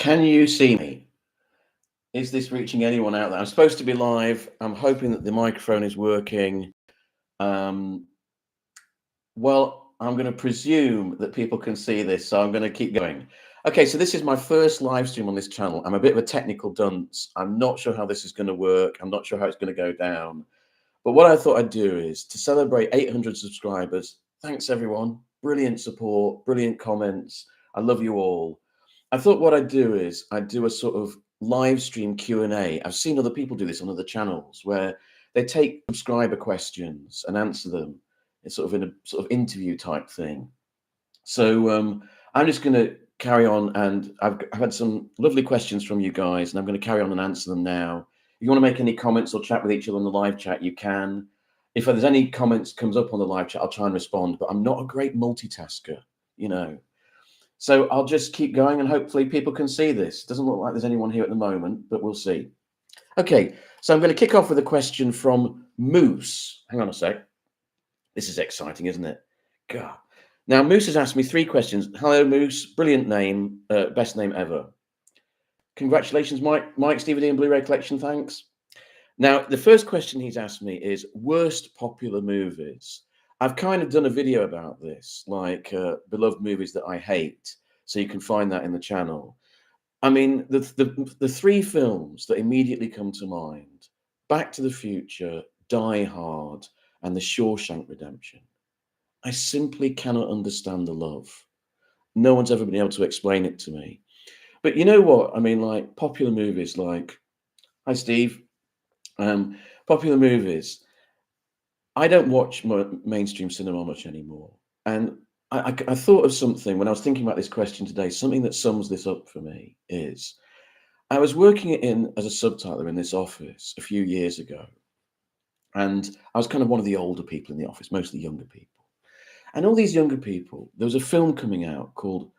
Can you see me? Is this reaching anyone out there? I'm supposed to be live. I'm hoping that the microphone is working. Um, well, I'm going to presume that people can see this, so I'm going to keep going. Okay, so this is my first live stream on this channel. I'm a bit of a technical dunce. I'm not sure how this is going to work. I'm not sure how it's going to go down. But what I thought I'd do is to celebrate 800 subscribers. Thanks, everyone. Brilliant support, brilliant comments. I love you all. I thought what I'd do is I'd do a sort of live stream Q&A. I've seen other people do this on other channels where they take subscriber questions and answer them. It's sort of in a sort of interview type thing. So I'm just going to carry on, and I've had some lovely questions from you guys, and I'm going to carry on and answer them now. If you want to make any comments or chat with each other on the live chat, you can. If there's any comments comes up on the live chat, I'll try and respond, but I'm not a great multitasker, you know. So I'll just keep going, and hopefully people can see this. Doesn't look like there's anyone here at the moment, but we'll see. Okay, so I'm going to kick off with a question from Moose. Hang on a sec. This is exciting, isn't it? God. Now, Moose has asked me 3 questions. Hello, Moose. Brilliant name. Best name ever. Congratulations, Mike, Stevie D and Blu-ray Collection. Thanks. Now, the first question he's asked me is worst popular movies. I've kind of done a video about this, like beloved movies that I hate. So you can find that in the channel. I mean, the 3 films that immediately come to mind, Back to the Future, Die Hard, and The Shawshank Redemption. I simply cannot understand the love. No one's ever been able to explain it to me. But you know what? I mean, like popular movies like, hi, Steve. Popular movies. I don't watch mainstream cinema much anymore. And I thought of something when I was thinking about this question today. Something that sums this up for me is I was working as a subtitler in this office a few years ago. And I was kind of one of the older people in the office, mostly younger people. And all these younger people, there was a film coming out called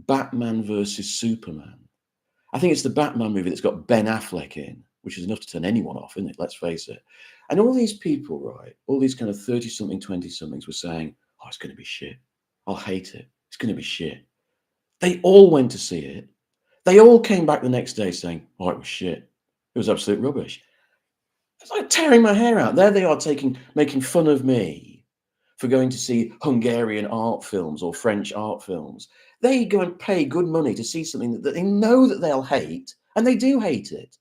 Batman versus Superman. I think it's the Batman movie that's got Ben Affleck in, which is enough to turn anyone off, isn't it? Let's face it. And all these people, right, all these kind of 30-something, 20-somethings were saying, oh, it's going to be shit. I'll hate it. It's going to be shit. They all went to see it. They all came back the next day saying, oh, it was shit. It was absolute rubbish. It's like tearing my hair out. There they are making fun of me for going to see Hungarian art films or French art films. They go and pay good money to see something that they know that they'll hate, and they do hate it.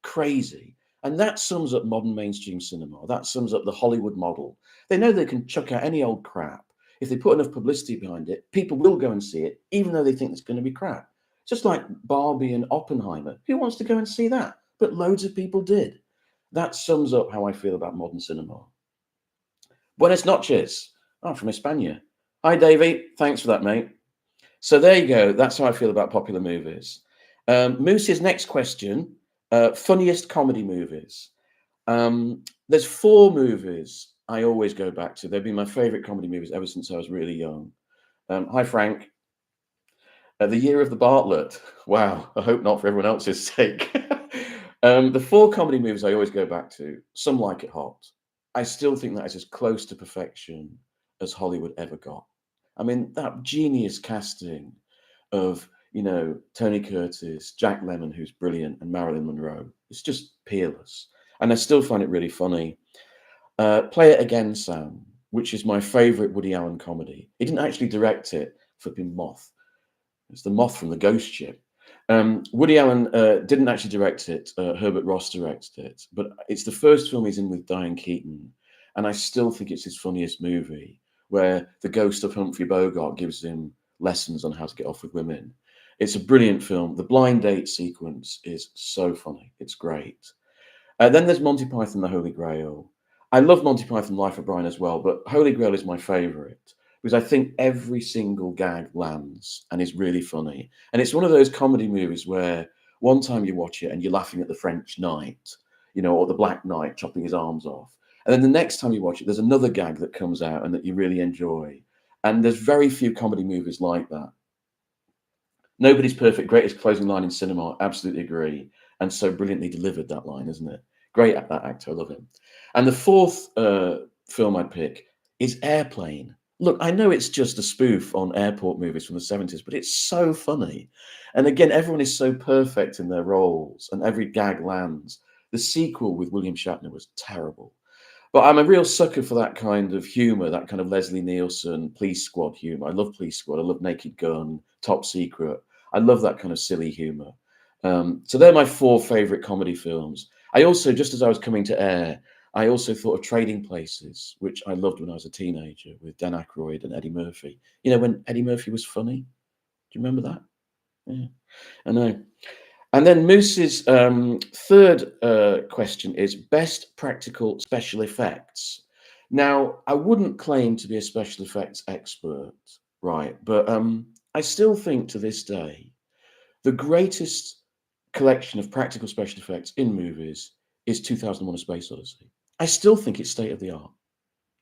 Crazy. And that sums up modern mainstream cinema. That sums up the Hollywood model. They know they can chuck out any old crap. If they put enough publicity behind it, people will go and see it, even though they think it's going to be crap. Just like Barbie and Oppenheimer. Who wants to go and see that? But loads of people did. That sums up how I feel about modern cinema. Buenas noches. Oh, from España. Hi, Davey. Thanks for that, mate. So there you go. That's how I feel about popular movies. Moose's next question, funniest comedy movies. There's 4 movies I always go back to. They've been my favorite comedy movies ever since I was really young. Hi, Frank. The Year of the Bartlett. Wow. I hope not for everyone else's sake. The 4 comedy movies I always go back to. Some Like It Hot. I still think that is as close to perfection as Hollywood ever got. I mean, that genius casting of, Tony Curtis, Jack Lemmon, who's brilliant, and Marilyn Monroe. It's just peerless. And I still find it really funny. Play It Again, Sam, which is my favorite Woody Allen comedy. He didn't actually direct it, flipping moth. It's the moth from the Ghost Ship. Woody Allen didn't actually direct it. Herbert Ross directed it. But it's the first film he's in with Diane Keaton. And I still think it's his funniest movie, where the ghost of Humphrey Bogart gives him lessons on how to get off with women. It's a brilliant film. The blind date sequence is so funny. It's great. Then there's Monty Python, The Holy Grail. I love Monty Python, Life of Brian as well, but Holy Grail is my favorite because I think every single gag lands and is really funny. And it's one of those comedy movies where one time you watch it and you're laughing at the French Knight, or the Black Knight chopping his arms off. And then the next time you watch it, there's another gag that comes out and that you really enjoy. And there's very few comedy movies like that. Nobody's perfect. Greatest closing line in cinema. Absolutely agree. And so brilliantly delivered, that line, isn't it? Great at that actor. I love him. And the 4th film I'd pick is Airplane. Look, I know it's just a spoof on airport movies from the 70s, but it's so funny. And again, everyone is so perfect in their roles and every gag lands. The sequel with William Shatner was terrible. But I'm a real sucker for that kind of humor, that kind of Leslie Nielsen Police Squad humor. I love Police Squad. I love Naked Gun, Top Secret. I love that kind of silly humor. So they're my four favorite comedy films. I also, just as I was coming to air, I also thought of Trading Places, which I loved when I was a teenager with Dan Aykroyd and Eddie Murphy. You know, when Eddie Murphy was funny. Do you remember that? Yeah, I know. And then Moose's third question is best practical special effects. Now, I wouldn't claim to be a special effects expert, right? But I still think to this day, the greatest collection of practical special effects in movies is 2001: A Space Odyssey. I still think it's state of the art.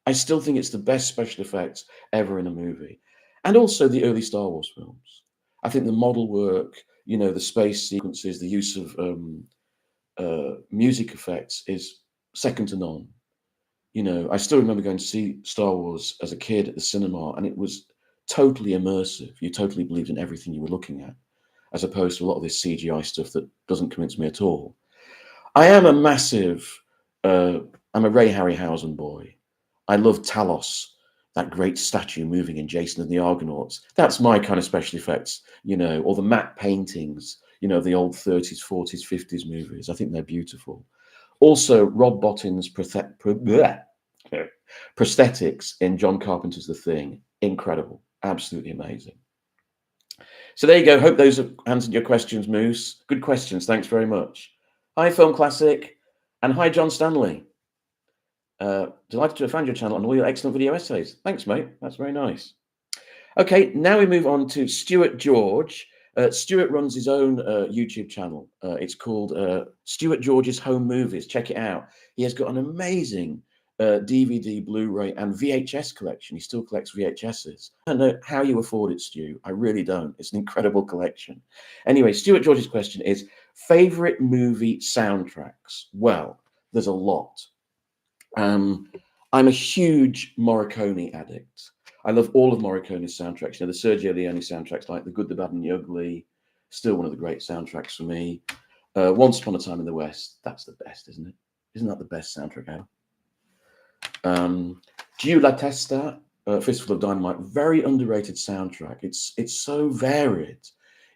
I still think it's the best special effects ever in a movie. And also the early Star Wars films. I think the model work, you know, the space sequences, the use of music effects is second to none. You know, I still remember going to see Star Wars as a kid at the cinema, and it was totally immersive. You totally believed in everything you were looking at, as opposed to a lot of this CGI stuff that doesn't convince me at all. I am a massive, uh, I'm a Ray Harryhausen boy. I love Talos, that great statue moving in Jason and the Argonauts. That's my kind of special effects, you know, or the matte paintings, you know, the old 30s, 40s, 50s movies. I think they're beautiful. Also, Rob Bottin's prosthetics in John Carpenter's The Thing, incredible, absolutely amazing. So there you go. Hope those have answered your questions, Moose. Good questions. Thanks very much. Hi, Film Classic, and hi, John Stanley. Delighted to have found your channel and all your excellent video essays. Thanks, mate. That's very nice. Okay, now we move on to Stuart George. Stuart runs his own YouTube channel. It's called Stuart George's Home Movies. Check it out. He has got an amazing DVD, Blu-ray, and VHS collection. He still collects VHSs. I don't know how you afford it, Stu. I really don't. It's an incredible collection. Anyway, Stuart George's question is, favorite movie soundtracks? Well, there's a lot. I'm a huge Morricone addict. I love all of Morricone's soundtracks. You know, the Sergio Leone soundtracks, like The Good, the Bad, and the Ugly, still one of the great soundtracks for me. Once Upon a Time in the West, that's the best, isn't it? Isn't that the best soundtrack ever? Giù la Testa, Fistful of Dynamite, very underrated soundtrack. It's so varied.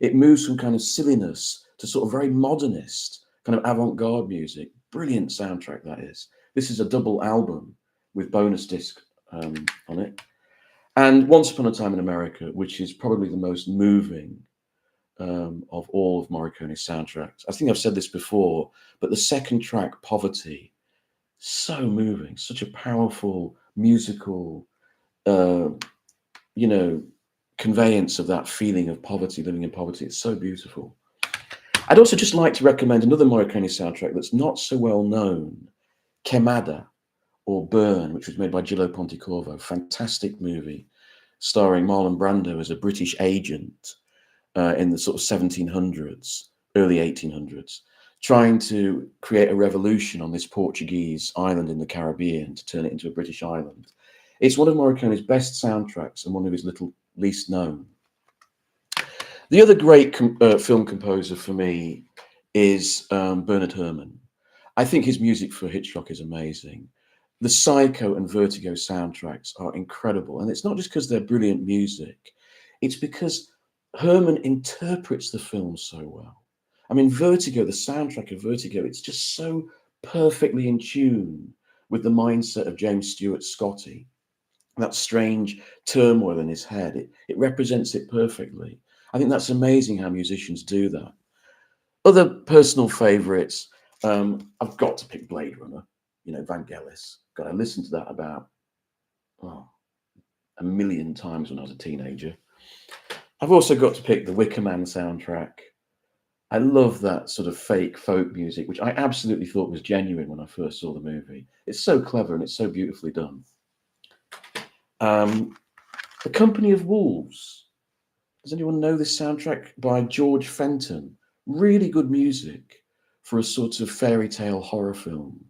It moves from kind of silliness to sort of very modernist, kind of avant-garde music. Brilliant soundtrack that is. This is a double album with bonus disc on it. And Once Upon a Time in America, which is probably the most moving of all of Morricone's soundtracks. I think I've said this before, but the second track, Poverty, so moving, such a powerful musical, you know, conveyance of that feeling of poverty, living in poverty. It's so beautiful. I'd also just like to recommend another Morricone soundtrack that's not so well known, Quemada, or Burn, which was made by Gillo Pontecorvo. Fantastic movie, starring Marlon Brando as a British agent in the sort of 1700s, early 1800s, trying to create a revolution on this Portuguese island in the Caribbean to turn it into a British island. It's one of Morricone's best soundtracks and one of his least known. The other great film composer for me is Bernard Herrmann. I think his music for Hitchcock is amazing. The Psycho and Vertigo soundtracks are incredible. And it's not just because they're brilliant music. It's because Herrmann interprets the film so well. I mean, Vertigo, the soundtrack of Vertigo, it's just so perfectly in tune with the mindset of James Stewart Scotty. That strange turmoil in his head, it represents it perfectly. I think that's amazing how musicians do that. Other personal favorites, I've got to pick Blade Runner, you know, Vangelis. God, I listened to that about a million times when I was a teenager. I've also got to pick the Wicker Man soundtrack. I love that sort of fake folk music, which I absolutely thought was genuine when I first saw the movie. It's so clever and it's so beautifully done. The Company of Wolves. Does anyone know this soundtrack by George Fenton? Really good music for a sort of fairy tale horror film.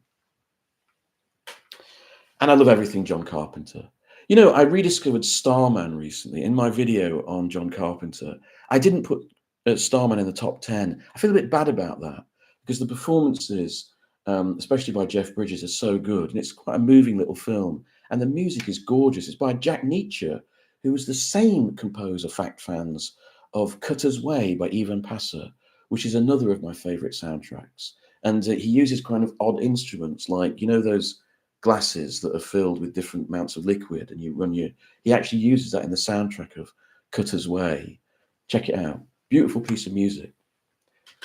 And I love everything John Carpenter. You know, I rediscovered Starman recently. In my video on John Carpenter, I didn't put Starman in the top 10. I feel a bit bad about that because the performances, especially by Jeff Bridges, are so good. And it's quite a moving little film. And the music is gorgeous. It's by Jack Nietzsche, who was the same composer, fact fans, of Cutter's Way by Ivan Passer, which is another of my favorite soundtracks. And he uses kind of odd instruments like, you know, those glasses that are filled with different amounts of liquid, and you run your. He actually uses that in the soundtrack of Cutter's Way. Check it out. Beautiful piece of music.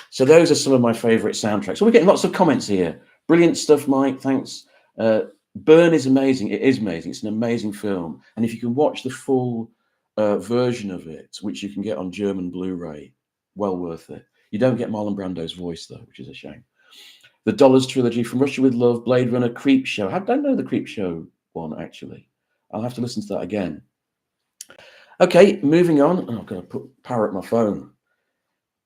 So those are some of my favorite soundtracks. So we're getting lots of comments here. Brilliant stuff, Mike. Thanks. Burn is amazing. It is amazing. It's an amazing film. And if you can watch the full version of it, which you can get on German Blu-ray, well worth it. You don't get Marlon Brando's voice though, which is a shame. The Dollars trilogy, From Russia with Love, Blade Runner, Creep Show. I don't know the Creep Show one, actually. I'll have to listen to that again. Okay, moving on. Oh, I've got to power up my phone.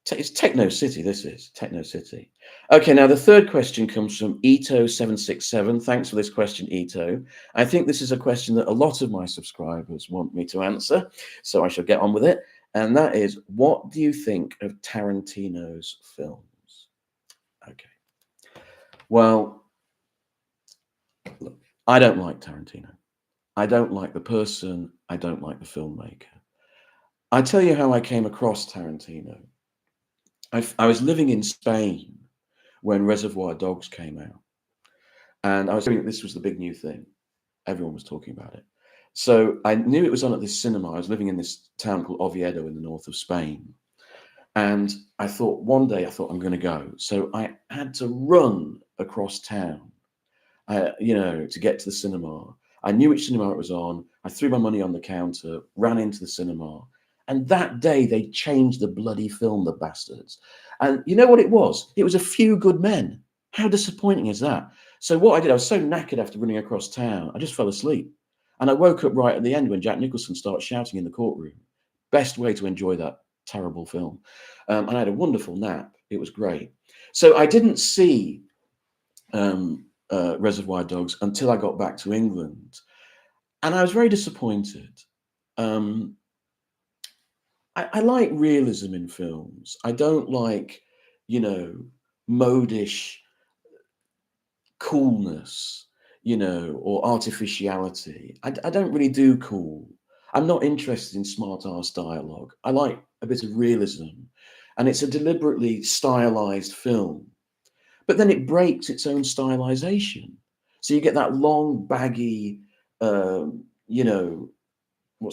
It's Techno City, this is. Techno City. Okay, now the third question comes from Ito767. Thanks for this question, Ito. I think this is a question that a lot of my subscribers want me to answer, so I shall get on with it. And that is, what do you think of Tarantino's films? Okay. Well, look, I don't like Tarantino. I don't like the person. I don't like the filmmaker. I tell you how I came across Tarantino. I was living in Spain when Reservoir Dogs came out. And I was thinking this was the big new thing. Everyone was talking about it. So I knew it was on at this cinema. I was living in this town called Oviedo in the north of Spain. And I thought one day, I'm going to go. So I had to run across town, to get to the cinema. I knew which cinema it was on. I threw my money on the counter, ran into the cinema. And that day they changed the bloody film, the bastards. And you know what it was? It was A Few Good Men. How disappointing is that? So what I did, I was so knackered after running across town, I just fell asleep. And I woke up right at the end when Jack Nicholson started shouting in the courtroom. Best way to enjoy that terrible film. And I had a wonderful nap. It was great. So I didn't see Reservoir Dogs until I got back to England. And I was very disappointed. I like realism in films. I don't like, modish coolness, or artificiality. I don't really do cool. I'm not interested in smart ass dialogue. I like a bit of realism. And it's a deliberately stylized film. But then it breaks its own stylization. So you get that long, baggy, what's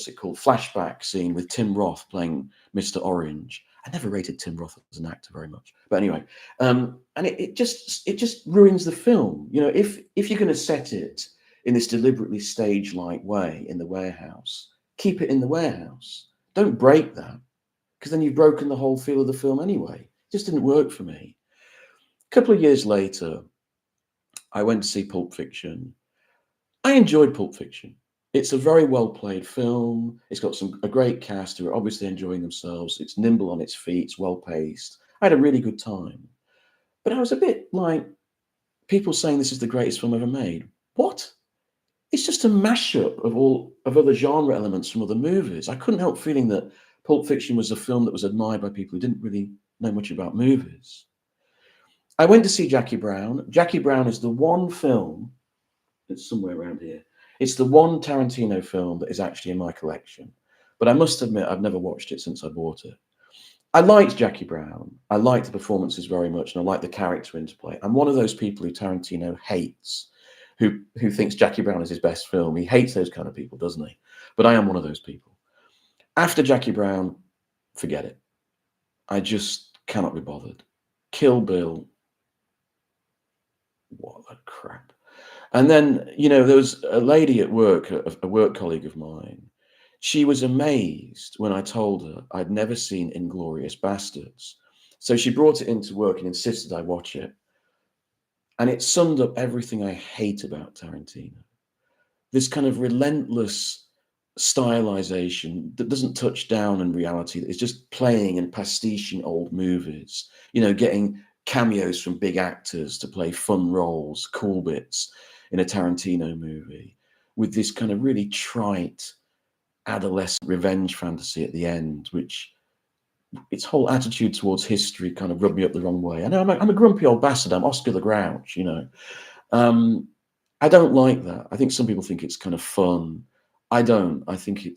it called? Flashback scene with Tim Roth playing Mr. Orange. I never rated Tim Roth as an actor very much, but anyway, and it just ruins the film. If you're going to set it in this deliberately stage-like way in the warehouse, keep it in the warehouse. Don't break that, because then you've broken the whole feel of the film anyway. It just didn't work for me. A couple of years later, I went to see Pulp Fiction. I enjoyed Pulp Fiction. It's a very well played film. It's got a great cast who are obviously enjoying themselves. It's nimble on its feet. It's well paced. I had a really good time. But I was a bit like people saying this is the greatest film ever made. What? It's just a mashup of other genre elements from other movies. I couldn't help feeling that Pulp Fiction was a film that was admired by people who didn't really know much about movies. I went to see Jackie Brown. Jackie Brown is the one film that's somewhere around here. It's the one Tarantino film that is actually in my collection. But I must admit, I've never watched it since I bought it. I liked Jackie Brown. I liked the performances very much, and I liked the character interplay. I'm one of those people who Tarantino hates, who thinks Jackie Brown is his best film. He hates those kind of people, doesn't he? But I am one of those people. After Jackie Brown, forget it. I just cannot be bothered. Kill Bill. What a crap. And then, there was a lady at work, a work colleague of mine. She was amazed when I told her I'd never seen Inglourious Bastards. So she brought it into work and insisted I watch it. And it summed up everything I hate about Tarantino. This kind of relentless stylization that doesn't touch down in reality. It's just playing and pastiching old movies, getting cameos from big actors to play fun roles, cool bits in a Tarantino movie. with this kind of really trite adolescent revenge fantasy at the end, which its whole attitude towards history kind of rubbed me up the wrong way. I know I'm a grumpy old bastard. I'm Oscar the Grouch, you know. Um, I don't like that. I think some people think it's kind of fun. I don't. I think it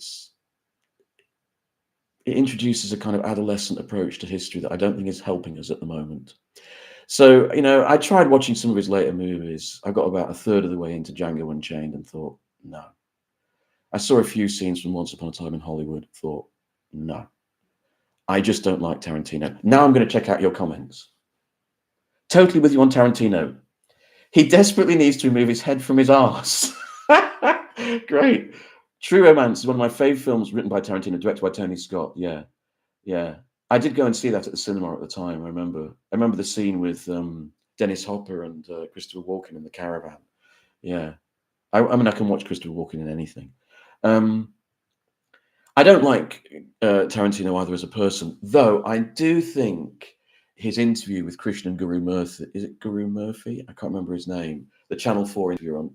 introduces a kind of adolescent approach to history that I don't think is helping us at the moment. So, you know, I tried watching some of his later movies. I got about a third of the way into Django Unchained and thought, no. I saw a few scenes from Once Upon a Time in Hollywood, thought, no. I just don't like Tarantino. Now I'm going to check out your comments. Totally with you on Tarantino. He desperately needs to remove his head from his arse. Great. True Romance is one of my fave films written by Tarantino, directed by Tony Scott. Yeah, yeah. I did go and see that at the cinema at the time. I remember the scene with Dennis Hopper and Christopher Walken in the caravan. Yeah. I mean, I can watch Christopher Walken in anything. I don't like Tarantino either as a person, though I do think his interview with Krishnan Guru Murthy, is it Guru Murphy? I can't remember his name. The Channel 4 interview on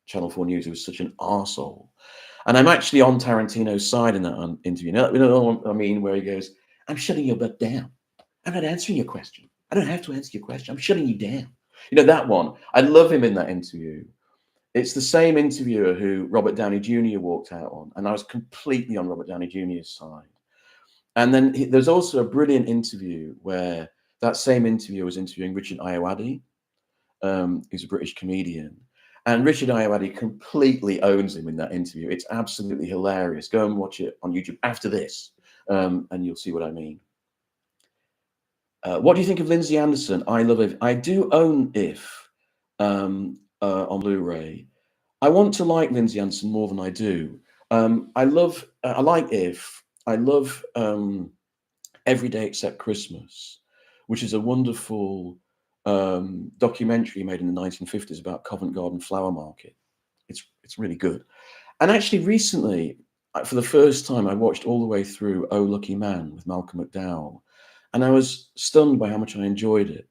Channel 4 News, he was such an arsehole. And I'm actually on Tarantino's side in that interview. You know what I mean? Where he goes, I'm shutting your butt down. I'm not answering your question. I don't have to answer your question. I'm shutting you down. You know, that one. I love him in that interview. It's the same interviewer who Robert Downey Jr. walked out on, and I was completely on Robert Downey Jr.'s side. And then there's also a brilliant interview where that same interviewer was interviewing Richard Ayoade, who's a British comedian. And Richard Ayoade completely owns him in that interview. It's absolutely hilarious. Go and watch it on YouTube after this, and you'll see what I mean. What do you think of Lindsay Anderson? I love If. I do own If on Blu-ray. I want to like Lindsay Anderson more than I do. I like If. I love Every Day Except Christmas, which is a wonderful documentary made in the 1950s about Covent Garden Flower Market. It's really good. And actually, recently, for the first time, I watched all the way through Oh Lucky Man with Malcolm McDowell, and I was stunned by how much I enjoyed it.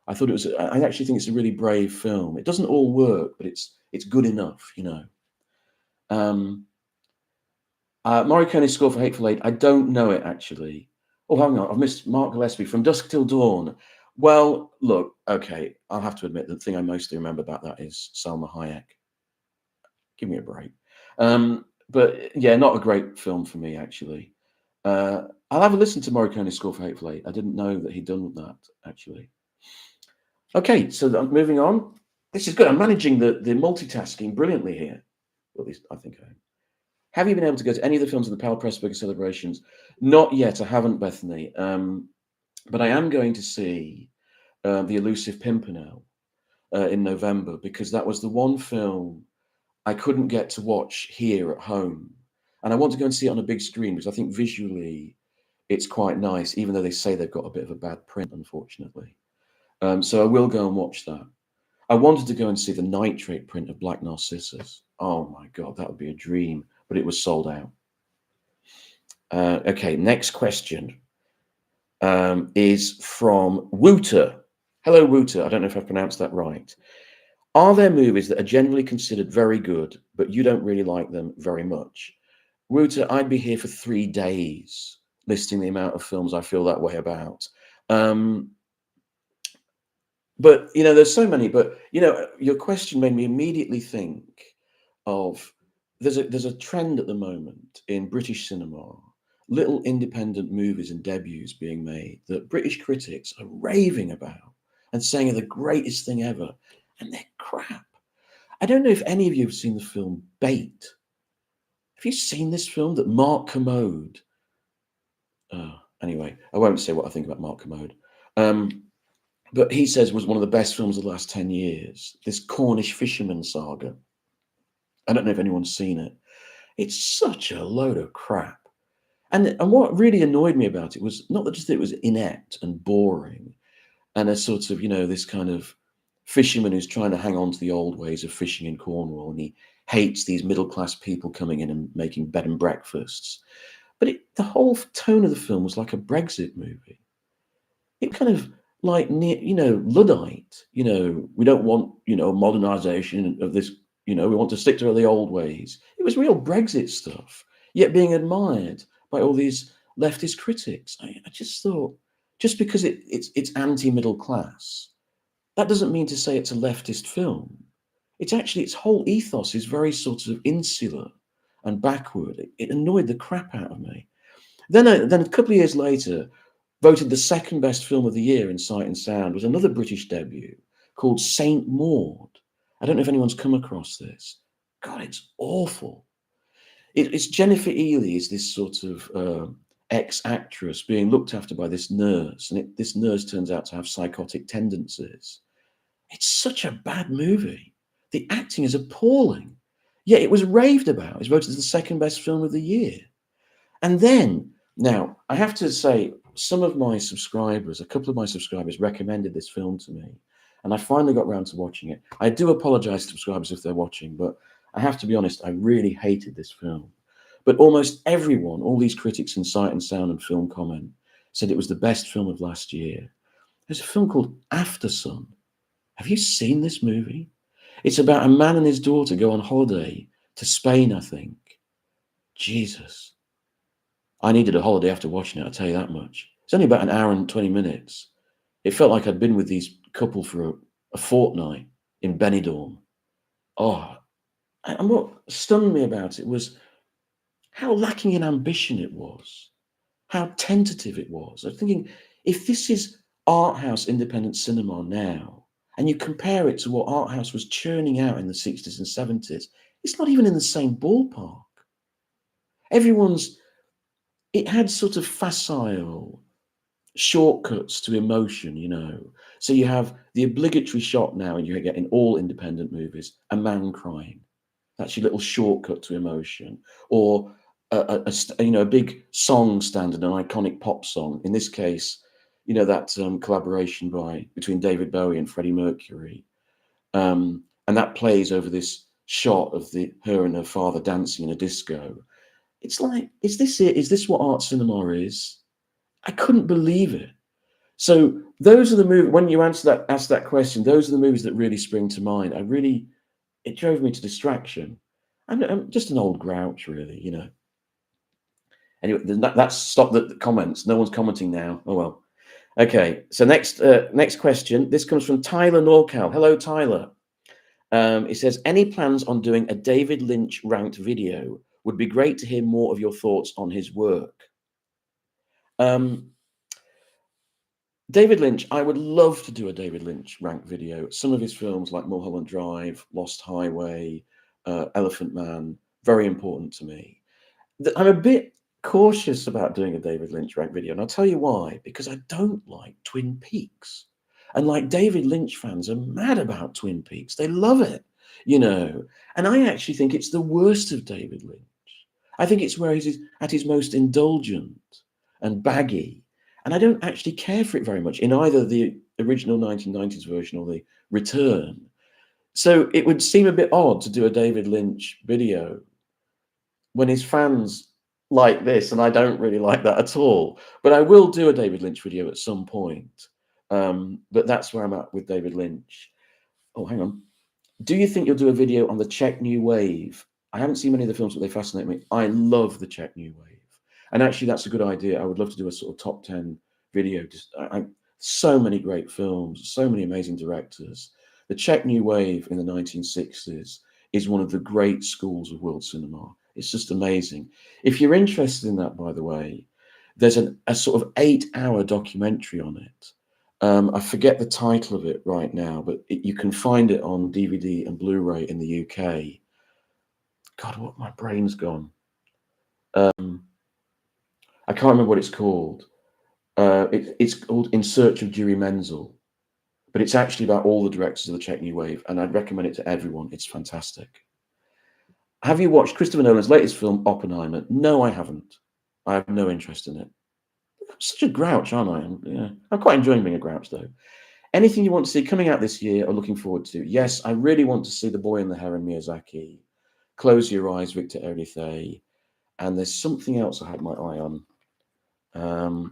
I thought it was. I actually think it's a really brave film. It doesn't all work, but it's good enough, you know. Morricone's score for Hateful Eight. I don't know it actually. Oh, hang on, I've missed Mark Gillespie from Dusk Till Dawn. Well, look, okay, I'll have to admit the thing I mostly remember about that is Salma Hayek. Give me a break. But yeah, not a great film for me actually. I'll have a listen to Morricone's score for Hateful Eight. I didn't know that he'd done that actually. Okay, so moving on. This is good. I'm managing the multitasking brilliantly here. Well, at least I think I am. Have you been able to go to any of the films of the Powell Pressburger celebrations? Not yet. I haven't, Bethany. But I am going to see The Elusive Pimpernel in November, because that was the one film I couldn't get to watch here at home. And I want to go and see it on a big screen because I think visually it's quite nice, even though they say they've got a bit of a bad print, unfortunately. So I will go and watch that. I wanted to go and see the nitrate print of Black Narcissus. Oh my God, that would be a dream, but it was sold out. Okay, next question is from Wooter. Hello, Wooter. I don't know if I've pronounced that right. Are there movies that are generally considered very good, but you don't really like them very much? Wooter, I'd be here for 3 days listing the amount of films I feel that way about. But, you know, there's so many. But, you know, your question made me immediately think of there's a trend at the moment in British cinema, little independent movies and debuts being made that British critics are raving about and saying are the greatest thing ever, and they're crap. I don't know if any of you have seen the film Bait. Have you seen this film that Mark Kermode? Anyway, I won't say what I think about Mark Kermode. But he says was one of the best films of the last 10 years. This Cornish fisherman saga. I don't know if anyone's seen it. It's such a load of crap. And what really annoyed me about it was not that just that it was inept and boring and a sort of, you know, this kind of fisherman who's trying to hang on to the old ways of fishing in Cornwall, and he hates these middle-class people coming in and making bed and breakfasts. But the whole tone of the film was like a Brexit movie. It kind of like, you know, Luddite, you know, we don't want, you know, modernization of this You know, we want to stick to the old ways. It was real Brexit stuff, yet being admired by all these leftist critics. I just thought, just because it's anti-middle class, that doesn't mean to say it's a leftist film. It's actually, its whole ethos is very sort of insular and backward. It annoyed the crap out of me. Then a couple of years later, voted the second best film of the year in Sight and Sound was another British debut called Saint Maud. I don't know if anyone's come across this. God, it's awful. It's Jennifer Ely is this sort of ex-actress being looked after by this nurse, and this nurse turns out to have psychotic tendencies. It's such a bad movie. The acting is appalling. Yet it was raved about. It was voted as the second best film of the year. And then, now, I have to say, some of my subscribers, a couple of my subscribers recommended this film to me, and I finally got round to watching it. I do apologize to subscribers if they're watching, but I have to be honest, I really hated this film. But almost everyone, all these critics in Sight and Sound and Film Comment, said it was the best film of last year. There's a film called After Sun. Have you seen this movie? It's about a man and his daughter go on holiday to Spain, I think. Jesus. I needed a holiday after watching it, I'll tell you that much. It's only about an hour and 20 minutes. It felt like I'd been with these couple for a fortnight in Benidorm. Oh, and what stunned me about it was how lacking in ambition it was, how tentative it was. I was thinking, if this is art house independent cinema now, and you compare it to what art house was churning out in the 60s and 70s, it's not even in the same ballpark. It had sort of facile shortcuts to emotion, you know. So you have the obligatory shot now, and you get in all independent movies, a man crying. That's your little shortcut to emotion. Or a big song standard, an iconic pop song. In this case, you know, that collaboration between David Bowie and Freddie Mercury. And that plays over this shot of her and her father dancing in a disco. It's like, is this it? Is this what art cinema is? I couldn't believe it. So those are the movies, when you ask that question, those are the movies that really spring to mind. It drove me to distraction. I'm just an old grouch, really, you know. Anyway, that's stop the comments. No one's commenting now. Oh well. Okay. So next question. This comes from Tyler Norcal. Hello, Tyler. It says, any plans on doing a David Lynch ranked video? Would be great to hear more of your thoughts on his work. David Lynch, I would love to do a David Lynch ranked video. Some of his films like Mulholland Drive, Lost Highway, Elephant Man, very important to me. I'm a bit cautious about doing a David Lynch ranked video, and I'll tell you why. Because I don't like Twin Peaks. And like David Lynch fans are mad about Twin Peaks. They love it, you know. And I actually think it's the worst of David Lynch. I think it's where he's at his most indulgent and baggy. And I don't actually care for it very much in either the original 1990s version or the return. So it would seem a bit odd to do a David Lynch video when his fans like this, and I don't really like that at all. But I will do a David Lynch video at some point. But that's where I'm at with David Lynch. Oh, hang on. Do you think you'll do a video on the Czech New Wave? I haven't seen many of the films, but they fascinate me. I love the Czech New Wave. And actually, that's a good idea. I would love to do a sort of top 10 video. So many great films, so many amazing directors. The Czech New Wave in the 1960s is one of the great schools of world cinema. It's just amazing. If you're interested in that, by the way, there's a sort of 8-hour documentary on it. I forget the title of it right now, but you can find it on DVD and Blu-ray in the UK. God, what, my brain's gone. I can't remember what it's called. It's called In Search of Jiri Menzel, but it's actually about all the directors of the Czech New Wave, and I'd recommend it to everyone. It's fantastic. Have you watched Christopher Nolan's latest film, Oppenheimer? No, I haven't. I have no interest in it. I'm such a grouch, aren't I? I'm quite enjoying being a grouch, though. Anything you want to see coming out this year or looking forward to? Yes, I really want to see The Boy and the Heron, Miyazaki. Close Your Eyes, Victor Erithe. And there's something else I had my eye on.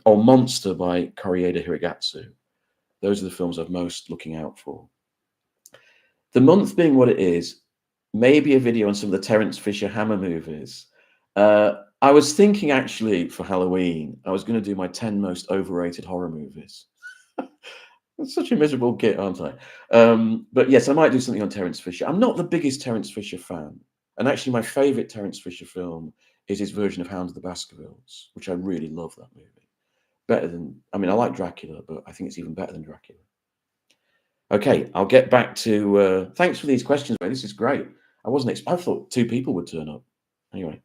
Monster by Koreeda Hirogatsu. Those are the films I'm most looking out for. The month being what it is, maybe a video on some of the Terence Fisher Hammer movies. I was thinking actually for Halloween, I was going to do my 10 most overrated horror movies. I'm such a miserable git, aren't I? But yes, I might do something on Terence Fisher. I'm not the biggest Terence Fisher fan. And actually, my favorite Terence Fisher film is his version of Hound of the Baskervilles, which I really love that movie. Better than, I mean, I like Dracula, but I think it's even better than Dracula. Okay, I'll get back to, thanks for these questions, mate. This is great. I thought 2 people would turn up. Anyway,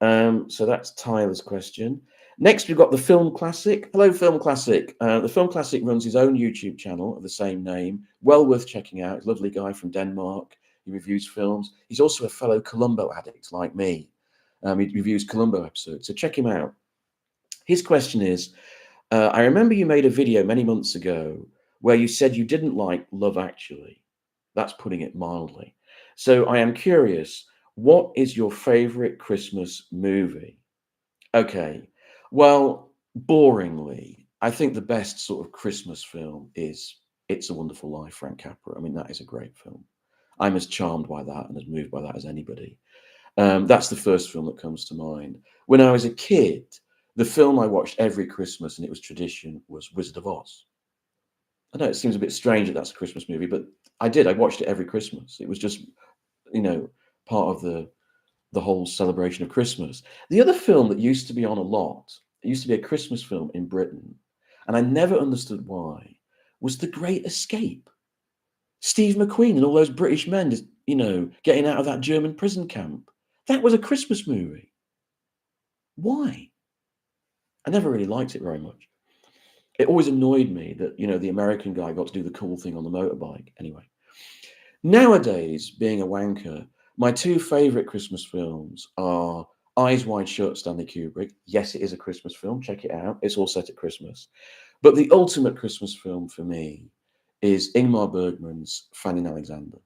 so that's Tyler's question. Next, we've got the Film Classic. Hello, Film Classic. The Film Classic runs his own YouTube channel of the same name. Well worth checking out. He's a lovely guy from Denmark. He reviews films. He's also a fellow Columbo addict like me. He reviews Columbo episodes, so check him out. His question is, I remember you made a video many months ago where you said you didn't like Love Actually. That's putting it mildly. So I am curious, what is your favorite Christmas movie? Okay. Well, boringly, I think the best sort of Christmas film is It's a Wonderful Life, Frank Capra. I mean, that is a great film. I'm as charmed by that and as moved by that as anybody. That's the first film that comes to mind. When I was a kid, the film I watched every Christmas, and it was tradition, was Wizard of Oz. I know it seems a bit strange that that's a Christmas movie, but I did. I watched it every Christmas. It was just, part of the whole celebration of Christmas. The other film that used to be on a lot, it used to be a Christmas film in Britain, and I never understood why, was The Great Escape. Steve McQueen and all those British men just, getting out of that German prison camp. That was a Christmas movie. Why? I never really liked it very much. It always annoyed me that, the American guy got to do the cool thing on the motorbike. Anyway, nowadays, being a wanker, my 2 favorite Christmas films are Eyes Wide Shut, Stanley Kubrick. Yes, it is a Christmas film. Check it out. It's all set at Christmas. But the ultimate Christmas film for me is Ingmar Bergman's Fanny and Alexander.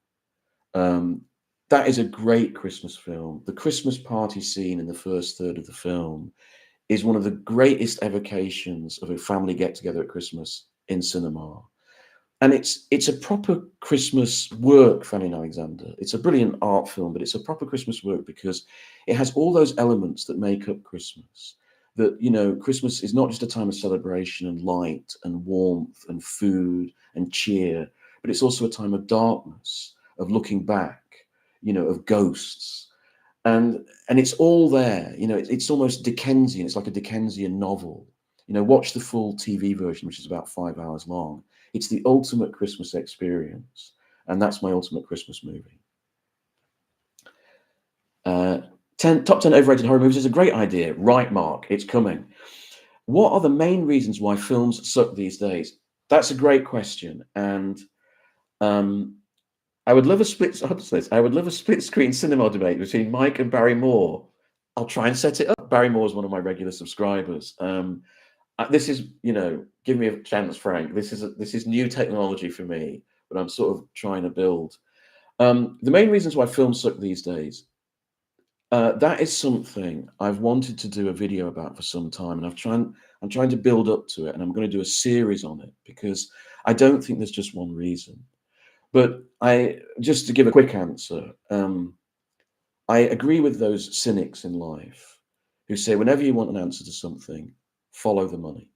That is a great Christmas film. The Christmas party scene in the first third of the film is one of the greatest evocations of a family get-together at Christmas in cinema. And it's a proper Christmas work, Fanny and Alexander. It's a brilliant art film, but it's a proper Christmas work because it has all those elements that make up Christmas. That, Christmas is not just a time of celebration and light and warmth and food and cheer, but it's also a time of darkness, of looking back, of ghosts. And it's all there. It's almost Dickensian. It's like a Dickensian novel. Watch the full TV version, which is about 5 hours long. It's the ultimate Christmas experience, and that's my ultimate Christmas movie. Top 10 overrated horror movies is a great idea. Right, Mark, it's coming. What are the main reasons why films suck these days? That's a great question, and I would love a split screen cinema debate between Mike and Barry Moore. I'll try and set it up. Barry Moore is one of my regular subscribers. This is, give me a chance, Frank. This is new technology for me, but I'm sort of trying to build. The main reasons why films suck these days, that is something I've wanted to do a video about for some time, and I'm trying to build up to it, and I'm going to do a series on it because I don't think there's just one reason. But just to give a quick answer, I agree with those cynics in life who say whenever you want an answer to something, follow the money.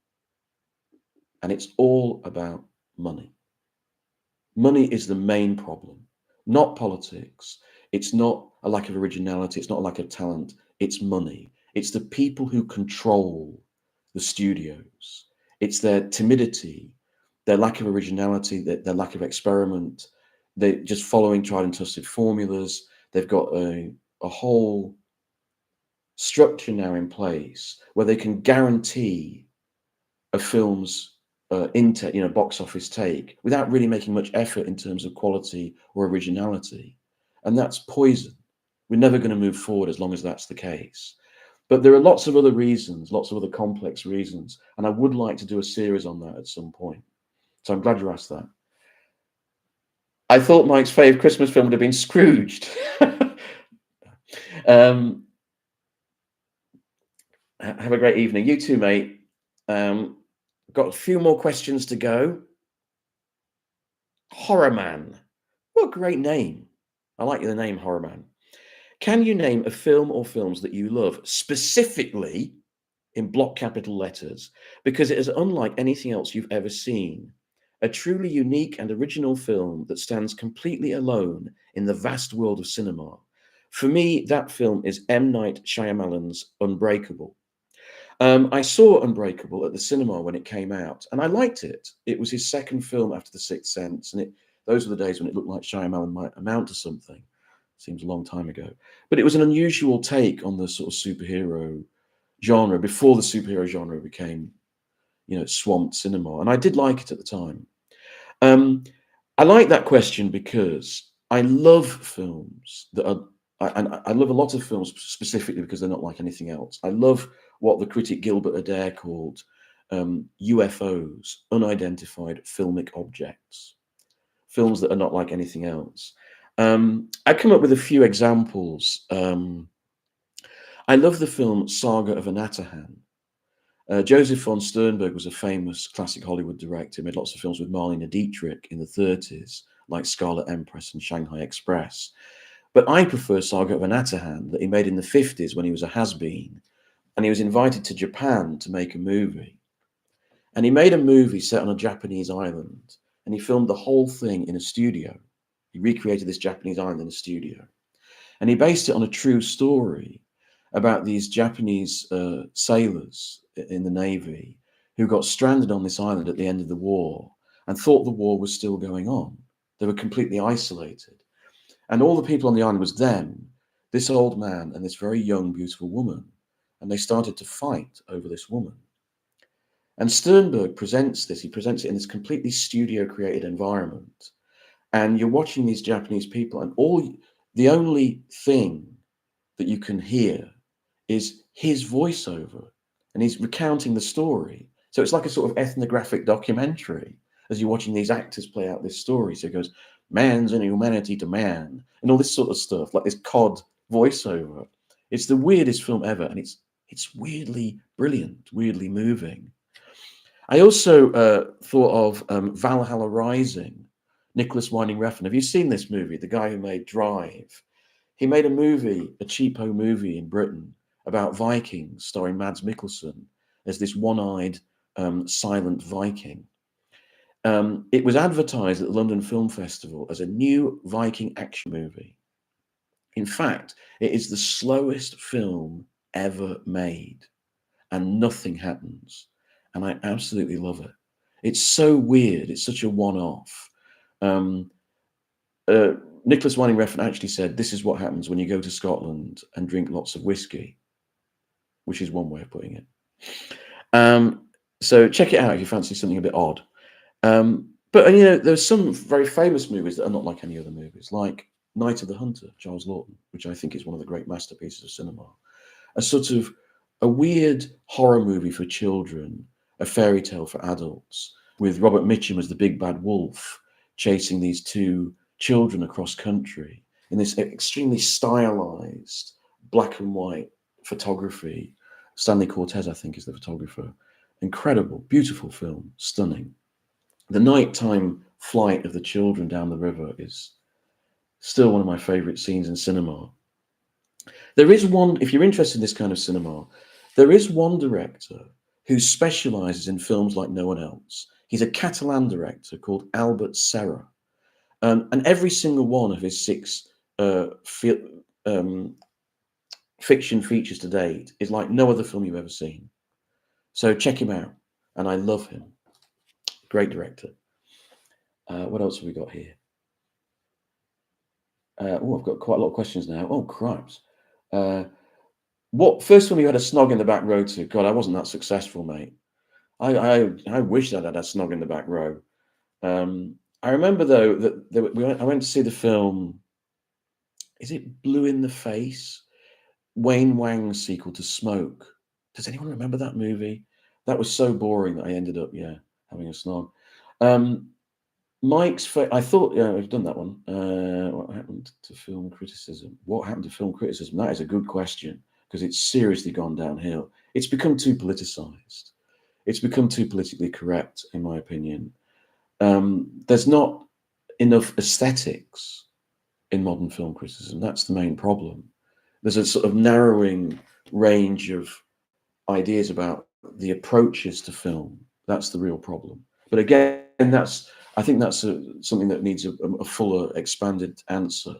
And it's all about money. Money is the main problem, not politics. It's not a lack of originality. It's not a lack of talent. It's money. It's the people who control the studios. It's their timidity, their lack of originality, their lack of experiment. They're just following tried and tested formulas. They've got a whole structure now in place where they can guarantee a film's box office take without really making much effort in terms of quality or originality. And that's poison. We're never going to move forward as long as that's the case. But there are lots of other reasons, lots of other complex reasons. And I would like to do a series on that at some point. So I'm glad you asked that. I thought Mike's favourite Christmas film would have been Scrooged. Have a great evening. You too, mate. Got a few more questions to go. Horror Man. What a great name. I like the name Horror Man. Can you name a film or films that you love, specifically in block capital letters, because it is unlike anything else you've ever seen? A truly unique and original film that stands completely alone in the vast world of cinema. For me, that film is M. Night Shyamalan's Unbreakable. I saw Unbreakable at the cinema when it came out, and I liked it. It was his second film after The Sixth Sense, and those were the days when it looked like Shyamalan might amount to something. Seems a long time ago, but it was an unusual take on the sort of superhero genre before the superhero genre became, swamped cinema, and I did like it at the time. Um, I like that question because I love films that are, and I love a lot of films specifically because they're not like anything else. I love what the critic Gilbert Adair called UFOs, unidentified filmic objects, films that are not like anything else. I come up with a few examples. I love the film Saga of Anatahan. Joseph von Sternberg was a famous classic Hollywood director. He made lots of films with Marlene Dietrich in the 30s, like Scarlet Empress and Shanghai Express. But I prefer Saga of Anatahan that he made in the 50s when he was a has-been, and he was invited to Japan to make a movie. And he made a movie set on a Japanese island, and he filmed the whole thing in a studio. He recreated this Japanese island in a studio. And he based it on a true story about these Japanese sailors in the Navy who got stranded on this island at the end of the war and thought the war was still going on. They were completely isolated. And all the people on the island was them, this old man and this very young, beautiful woman. And they started to fight over this woman. And Sternberg presents this, he presents it in this completely studio created environment. And you're watching these Japanese people, and the only thing that you can hear is his voiceover, and he's recounting the story. So it's like a sort of ethnographic documentary as you're watching these actors play out this story. So it goes, man's inhumanity to man, and all this sort of stuff, like this cod voiceover. It's the weirdest film ever, and it's weirdly brilliant, weirdly moving. I also thought of Valhalla Rising, Nicholas Winding Refn. Have you seen this movie? The guy who made Drive. He made a movie, a cheapo movie in Britain about Vikings, starring Mads Mikkelsen as this one-eyed silent Viking. It was advertised at the London Film Festival as a new Viking action movie. In fact, it is the slowest film ever made, and nothing happens. And I absolutely love it. It's so weird. It's such a one-off. Nicholas Winding Refn actually said, this is what happens when you go to Scotland and drink lots of whiskey, which is one way of putting it. So check it out if you fancy something a bit odd. But there's some very famous movies that are not like any other movies, like Night of the Hunter, Charles Laughton, which I think is one of the great masterpieces of cinema. A sort of a weird horror movie for children, a fairy tale for adults, with Robert Mitchum as the big bad wolf chasing these two children across country in this extremely stylized black and white photography. Stanley Cortez, I think, is the photographer. Incredible, beautiful film, stunning. The nighttime flight of the children down the river is still one of my favorite scenes in cinema. There is one, if you're interested in this kind of cinema, there is one director who specializes in films like no one else. He's a Catalan director called Albert Serra. And every single one of his 6 fiction features to date is like no other film you've ever seen. So check him out. And I love him. Great director. What else have we got here? I've got quite a lot of questions now. Oh, cripes. What first film you had a snog in the back row to? God, I wasn't that successful, mate. I wish I'd had a snog in the back row. I remember though that I went to see the film. Is it Blue in the Face? Wayne Wang's sequel to Smoke. Does anyone remember that movie? That was so boring that I ended up, having a snog. I thought, I've done that one. What happened to film criticism? What happened to film criticism? That is a good question because it's seriously gone downhill. It's become too politicized. It's become too politically correct, in my opinion. There's not enough aesthetics in modern film criticism. That's the main problem. There's a sort of narrowing range of ideas about the approaches to film. That's the real problem. But again, I think that's something that needs a fuller, expanded answer.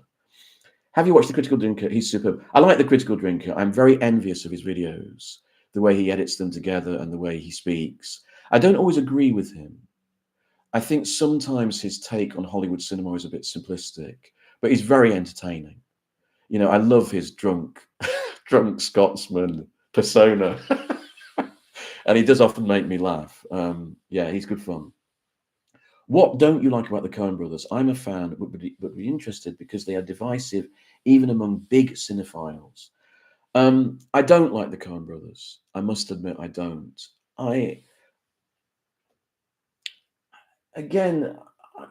Have you watched The Critical Drinker? He's superb. I like The Critical Drinker. I'm very envious of his videos, the way he edits them together and the way he speaks. I don't always agree with him. I think sometimes his take on Hollywood cinema is a bit simplistic, but he's very entertaining. You know, I love his drunk Scotsman persona. And he does often make me laugh. Yeah, he's good fun. What don't you like about the Coen brothers? I'm a fan, but would be interested because they are divisive, even among big cinephiles. I don't like the Coen brothers. I must admit, I don't. I again,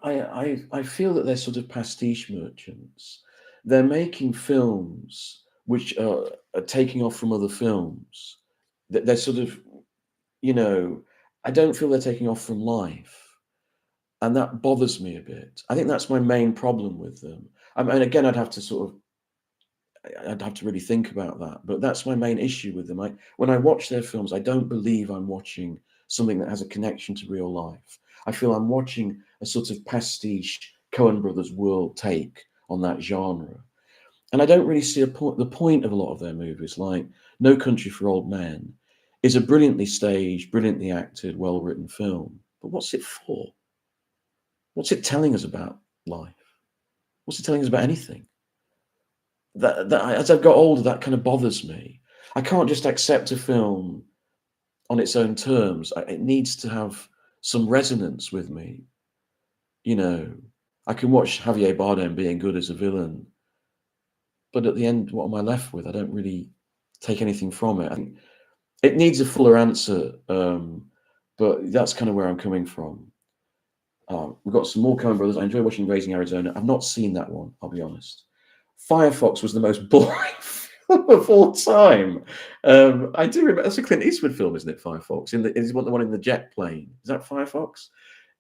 I feel that they're sort of pastiche merchants. They're making films which are taking off from other films. They're sort of, you know, I don't feel they're taking off from life. And that bothers me a bit. I think that's my main problem with them. And again, I'd have to really think about that. But that's my main issue with them. When I watch their films, I don't believe I'm watching something that has a connection to real life. I feel I'm watching a sort of pastiche Coen Brothers world take on that genre. And I don't really see the point of a lot of their movies, like No Country for Old Men, is a brilliantly staged, brilliantly acted, well-written film. But what's it for? What's it telling us about life? What's it telling us about anything? As I've got older, that kind of bothers me. I can't just accept a film on its own terms. It needs to have some resonance with me. You know, I can watch Javier Bardem being good as a villain, but at the end, what am I left with? I don't really take anything from it. I think it needs a fuller answer, but that's kind of where I'm coming from. We've got some more Coen Brothers. I enjoy watching Raising Arizona. I've not seen that one, I'll be honest. Firefox was the most boring film of all time. I do remember, that's a Clint Eastwood film, isn't it, Firefox? Is the one in the jet plane. Is that Firefox?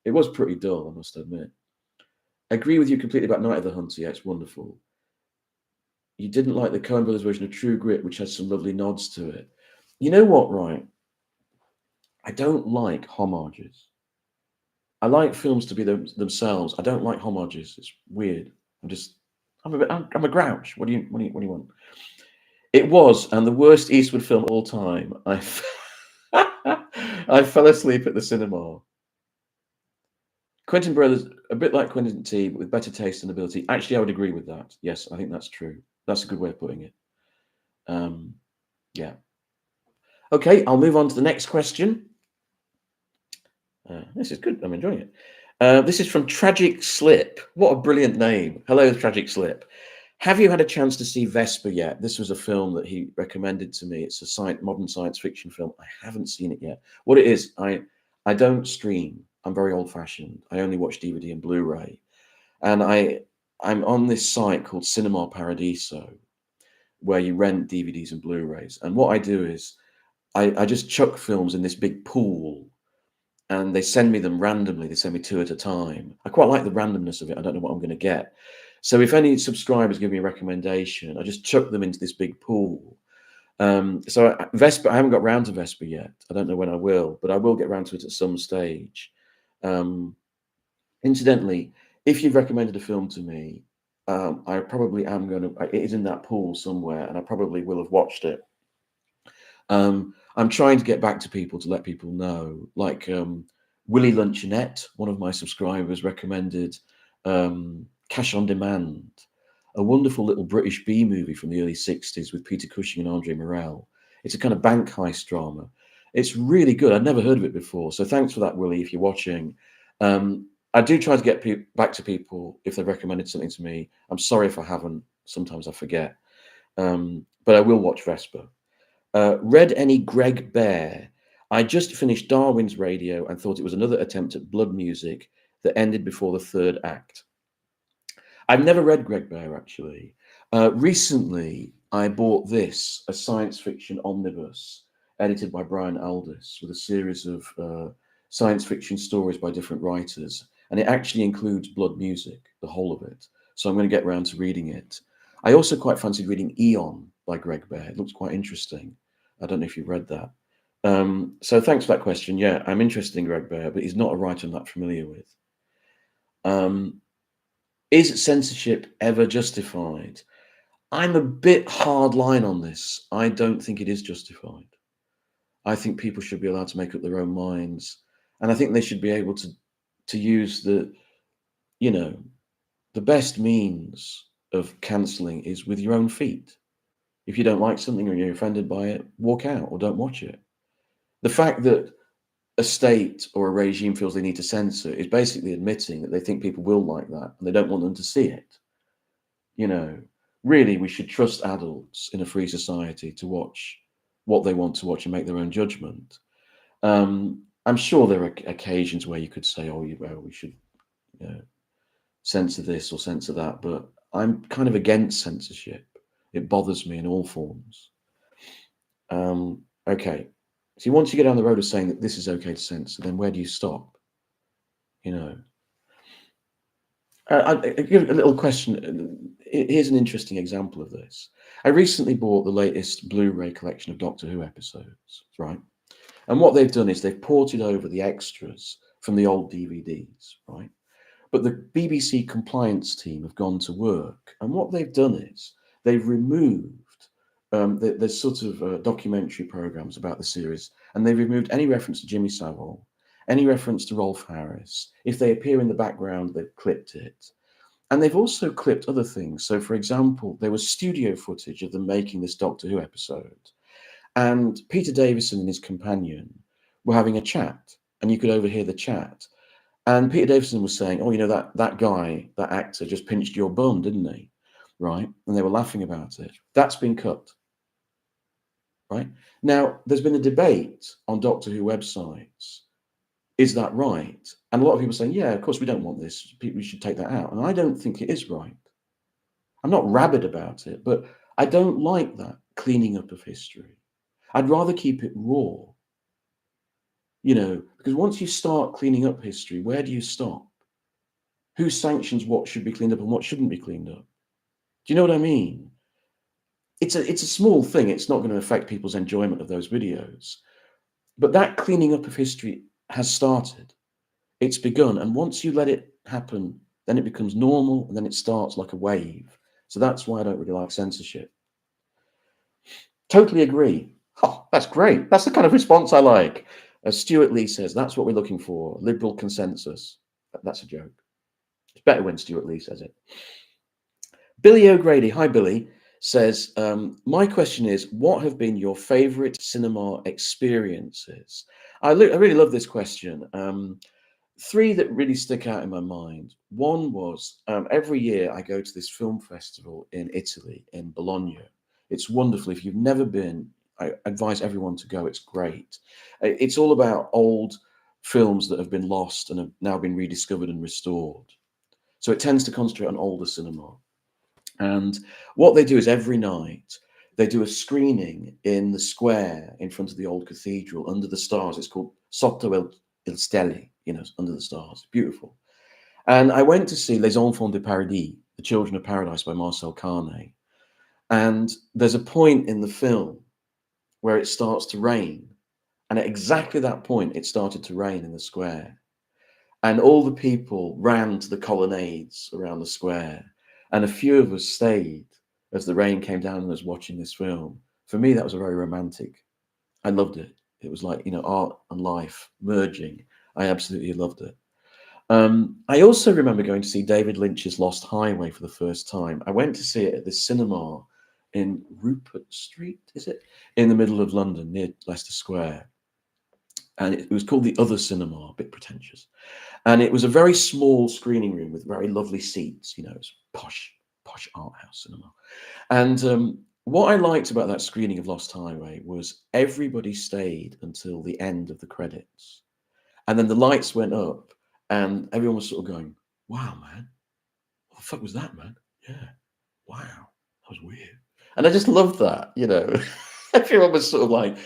It was pretty dull, I must admit. I agree with you completely about Night of the Hunter. Yeah, it's wonderful. You didn't like the Coen Brothers version of True Grit, which has some lovely nods to it. You know what, right? I don't like homages. I like films to be themselves. I don't like homages. It's weird. I'm a grouch. What do you want? It was, and the worst Eastwood film of all time. I fell asleep at the cinema. Quentin Brothers, a bit like Quentin T, but with better taste and ability. Actually, I would agree with that. Yes, I think that's true. That's a good way of putting it. Yeah. Okay, I'll move on to the next question. This is good. I'm enjoying it. This is from Tragic Slip. What a brilliant name. Hello, Tragic Slip. Have you had a chance to see Vesper yet? This was a film that he recommended to me. It's a modern science fiction film. I haven't seen it yet. What it is, I don't stream. I'm very old-fashioned. I only watch DVD and Blu-ray. And I'm on this site called Cinema Paradiso, where you rent DVDs and Blu-rays. And what I do is I just chuck films in this big pool, and they send me them randomly. They send me 2 at a time. I quite like the randomness of it. I don't know what I'm going to get. So if any subscribers give me a recommendation, I just chuck them into this big pool. Vesper, I haven't got round to Vesper yet. I don't know when I will, but I will get round to it at some stage. Incidentally, if you've recommended a film to me, I probably am going to. It is in that pool somewhere, and I probably will have watched it. I'm trying to get back to people to let people know, like Willie Luncheonette, one of my subscribers, recommended Cash on Demand, a wonderful little British B movie from the early 60s with Peter Cushing and Andre Morel. It's a kind of bank heist drama. It's really good. I'd never heard of it before. So thanks for that, Willie, if you're watching. I do try to get back to people if they've recommended something to me. I'm sorry if I haven't. Sometimes I forget. But I will watch Vesper. Read any Greg Bear? I just finished Darwin's Radio and thought it was another attempt at blood music that ended before the third act. I've never read Greg Bear, actually. Recently, I bought this, a science fiction omnibus edited by Brian Aldiss with a series of science fiction stories by different writers. And it actually includes blood music, the whole of it. So I'm going to get around to reading it. I also quite fancied reading Eon by Greg Bear. It looks quite interesting. I don't know if you've read that. So thanks for that question. Yeah, I'm interested in Greg Bear, but he's not a writer I'm that familiar with. Is censorship ever justified? I'm a bit hard line on this. I don't think it is justified. I think people should be allowed to make up their own minds, and I think they should be able to use the best means of cancelling is with your own feet. If you don't like something or you're offended by it, walk out or don't watch it. The fact that a state or a regime feels they need to censor is basically admitting that they think people will like that and they don't want them to see it. Really, we should trust adults in a free society to watch what they want to watch and make their own judgment. I'm sure there are occasions where you could say, "Oh, we should censor this or censor that," but I'm kind of against censorship. It bothers me in all forms. Okay, so once you get down the road of saying that this is okay to censor, then where do you stop? I give a little question. Here's an interesting example of this. I recently bought the latest Blu-ray collection of Doctor Who episodes, right? And what they've done is they've ported over the extras from the old DVDs, right? But the BBC compliance team have gone to work, and what they've done is they've removed there's sort of documentary programs about the series, and they've removed any reference to Jimmy Savile, any reference to Rolf Harris. If they appear in the background, they've clipped it. And they've also clipped other things. So, for example, there was studio footage of them making this Doctor Who episode, and Peter Davison and his companion were having a chat, and you could overhear the chat. And Peter Davison was saying, "Oh, that guy, that actor, just pinched your bum, didn't he?" Right? And they were laughing about it. That's been cut. Right? Now, there's been a debate on Doctor Who websites. Is that right? And a lot of people saying, "Yeah, of course we don't want this. We should take that out." And I don't think it is right. I'm not rabid about it, but I don't like that cleaning up of history. I'd rather keep it raw. Because once you start cleaning up history, where do you stop? Who sanctions what should be cleaned up and what shouldn't be cleaned up? Do you know what I mean? It's a small thing. It's not going to affect people's enjoyment of those videos. But that cleaning up of history has started. It's begun. And once you let it happen, then it becomes normal and then it starts like a wave. So that's why I don't really like censorship. Totally agree. Oh, that's great. That's the kind of response I like. As Stuart Lee says, that's what we're looking for. Liberal consensus. That's a joke. It's better when Stuart Lee says it. Billy O'Grady, hi Billy, says, my question is, what have been your favorite cinema experiences? I really love this question. Three that really stick out in my mind. One was every year I go to this film festival in Italy, in Bologna. It's wonderful. If you've never been, I advise everyone to go. It's great. It's all about old films that have been lost and have now been rediscovered and restored. So it tends to concentrate on older cinema. And what they do is every night they do a screening in the square in front of the old cathedral under the stars. It's called Sotto il Stelle, under the stars. Beautiful. And I went to see Les Enfants de Paradis, The Children of Paradise by Marcel Carné. And there's a point in the film where it starts to rain. And at exactly that point, it started to rain in the square. And all the people ran to the colonnades around the square. And a few of us stayed as the rain came down and was watching this film. For me, that was a very romantic. I loved it. It was like, art and life merging. I absolutely loved it. I also remember going to see David Lynch's Lost Highway for the first time. I went to see it at this cinema in Rupert Street, is it? In the middle of London, near Leicester Square. And it was called the Other Cinema, a bit pretentious. And it was a very small screening room with very lovely seats. It was posh art house cinema. And what I liked about that screening of Lost Highway was everybody stayed until the end of the credits. And then the lights went up and everyone was sort of going, "Wow, man. What the fuck was that, man? Yeah. Wow. That was weird." And I just loved that, Everyone was sort of like